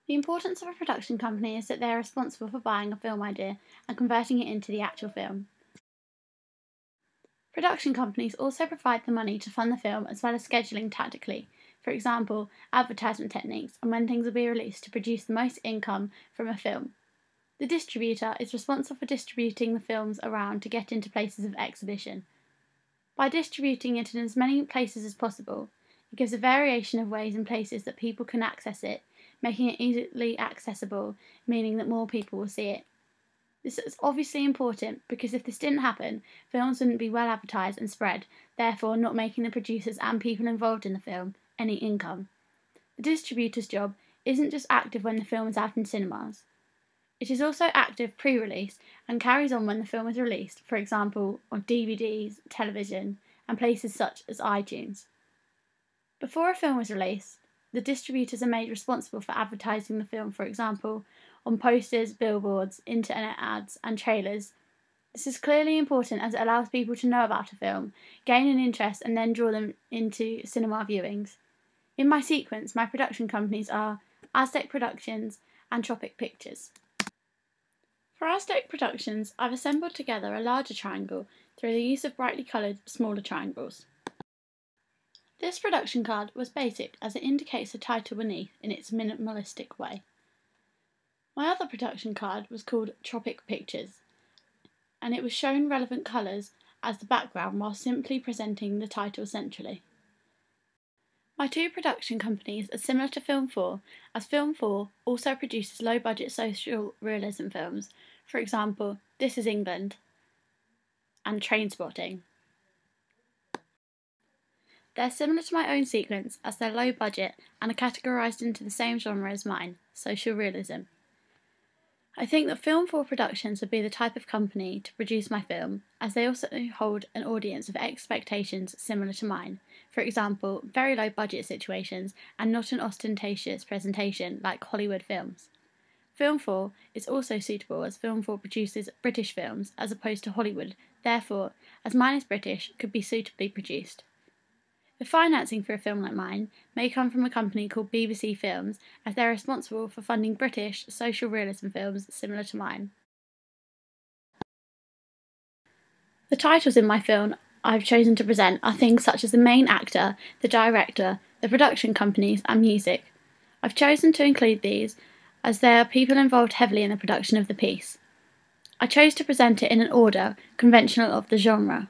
The importance of a production company is that they are responsible for buying a film idea and converting it into the actual film. Production companies also provide the money to fund the film as well as scheduling tactically, for example, advertisement techniques and when things will be released to produce the most income from a film. The distributor is responsible for distributing the films around to get into places of exhibition. By distributing it in as many places as possible, it gives a variation of ways and places that people can access it, making it easily accessible, meaning that more people will see it. This is obviously important because if this didn't happen, films wouldn't be well advertised and spread, therefore not making the producers and people involved in the film any income. The distributor's job isn't just active when the film is out in cinemas. It is also active pre-release and carries on when the film is released, for example, on DVDs, television, and places such as iTunes. Before a film is released, the distributors are made responsible for advertising the film, for example, on posters, billboards, internet ads, and trailers. This is clearly important as it allows people to know about a film, gain an interest, and then draw them into cinema viewings. In my sequence, my production companies are Aztec Productions and Tropic Pictures. For Aztec Productions, I've assembled together a larger triangle through the use of brightly coloured smaller triangles. This production card was basic as it indicates the title beneath in its minimalistic way. My other production card was called Tropic Pictures, and it was shown relevant colours as the background while simply presenting the title centrally. My two production companies are similar to Film 4, as Film 4 also produces low-budget social realism films, for example, This Is England and Trainspotting. They're similar to my own sequence as they're low budget and are categorised into the same genre as mine, social realism. I think that Film 4 Productions would be the type of company to produce my film, as they also hold an audience of expectations similar to mine, for example, very low budget situations and not an ostentatious presentation like Hollywood films. Film 4 is also suitable as Film 4 produces British films as opposed to Hollywood, therefore, as mine is British, could be suitably produced. The financing for a film like mine may come from a company called BBC Films, as they're responsible for funding British social realism films similar to mine. The titles in my film I've chosen to present are things such as the main actor, the director, the production companies, and music. I've chosen to include these as there are people involved heavily in the production of the piece. I chose to present it in an order conventional of the genre.